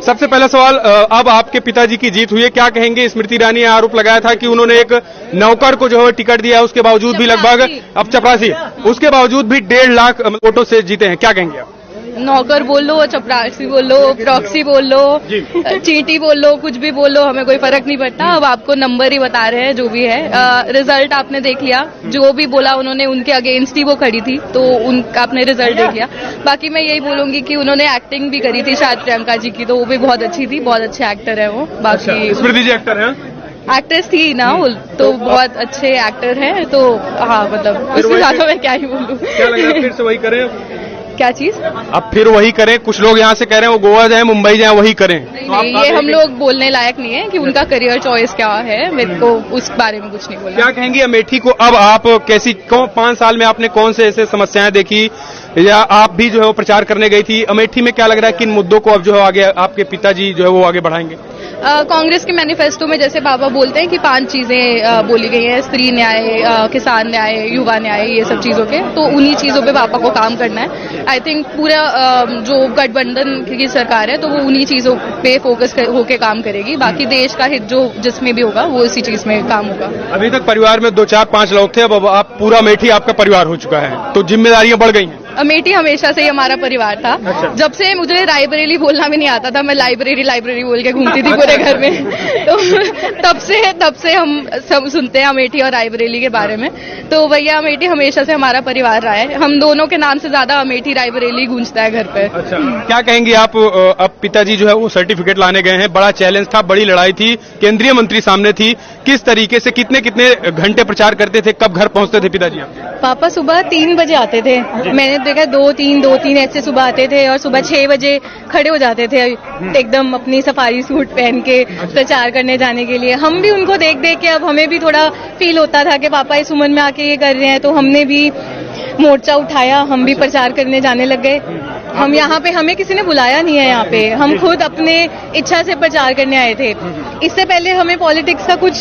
सबसे पहला सवाल, अब आपके पिताजी की जीत हुई है, क्या कहेंगे? स्मृति ईरानी ने आरोप लगाया था कि उन्होंने एक नौकर को जो है टिकट दिया, उसके बावजूद भी लगभग अब चपरासी, उसके बावजूद भी 1.5 लाख वोटों से जीते हैं, क्या कहेंगे आप? नौकर बोल लो, चपरासी बोल लो, प्रॉक्सी बोल लो, चींटी बोल लो, कुछ भी बोल लो, हमें कोई फर्क नहीं पड़ता। अब आपको नंबर ही बता रहे हैं जो भी है। रिजल्ट आपने देख लिया, जो भी बोला उन्होंने, उनके अगेंस्ट ही वो खड़ी थी, तो उनका आपने रिजल्ट देख लिया। बाकी मैं यही बोलूंगी कि उन्होंने एक्टिंग भी करी थी शायद प्रियंका जी की, तो वो भी बहुत अच्छी थी, बहुत अच्छे एक्टर है वो। बाकी स्मृति जी एक्टर है, एक्ट्रेस थी ना वो, तो बहुत अच्छे एक्टर है, तो हाँ मतलब उससे ज्यादा मैं क्या ही बोलूँ। क्या लग रहा है फिर से वही करें? क्या चीज? अब फिर वही करें? कुछ लोग यहाँ से कह रहे हैं वो गोवा जाए, मुंबई जाए, वही करें। नहीं, ये हम लोग बोलने लायक नहीं है कि उनका करियर चॉइस क्या है, मेरे को उस बारे में कुछ नहीं बोलना। क्या कहेंगी अमेठी को अब आप कैसी 5 साल में आपने कौन से ऐसे समस्याएं देखी, या आप भी जो है वो प्रचार करने गई थी अमेठी में, क्या लग रहा है किन मुद्दों को अब जो है आगे आपके पिताजी जो है वो आगे बढ़ाएंगे? कांग्रेस के मैनिफेस्टो में जैसे बाबा बोलते हैं कि 5 चीजें बोली गई हैं, स्त्री न्याय, किसान न्याय, युवा न्याय, ये सब चीजों के, तो उन्हीं चीजों पे पापा को काम करना है। आई थिंक पूरा जो गठबंधन की सरकार है तो वो उन्हीं चीजों पे फोकस होके काम करेगी। बाकी देश का हित जो जिसमें भी होगा वो इसी चीज में काम होगा। अभी तक परिवार में 2, 4, 5 लोग थे, अब आप पूरा अमेठी आपका परिवार हो चुका है, तो जिम्मेदारियां बढ़ गई हैं। अमेठी हमेशा से ही हमारा परिवार था। अच्छा। जब से मुझे रायबरेली बोलना भी नहीं आता था, मैं लाइब्रेरी बोल के घूमती थी पूरे घर में। तो तब से हम सब सुनते हैं अमेठी और रायबरेली के बारे में। तो भैया अमेठी हमेशा से हमारा परिवार रहा है। हम दोनों के नाम से ज्यादा अमेठी रायबरेली गूंजता है घर पे। अच्छा, क्या कहेंगी आप? अब पिताजी जो है वो सर्टिफिकेट लाने गए हैं, बड़ा चैलेंज था, बड़ी लड़ाई थी, केंद्रीय मंत्री सामने थी, किस तरीके से कितने घंटे प्रचार करते थे, कब घर पहुंचते थे पिताजी? पापा सुबह 3 बजे आते थे, मैंने देखा 2-3 ऐसे सुबह आते थे, और सुबह 6 बजे खड़े हो जाते थे एकदम अपनी सफारी सूट पहन के प्रचार करने जाने के लिए। हम भी उनको देख के अब हमें भी थोड़ा फील होता था कि पापा इस उम्र में आके ये कर रहे हैं, तो हमने भी मोर्चा उठाया, हम भी प्रचार करने जाने लग गए। हम यहाँ पे, हमें किसी ने बुलाया नहीं है यहाँ पे, हम खुद अपने इच्छा से प्रचार करने आए थे। इससे पहले हमें पॉलिटिक्स का कुछ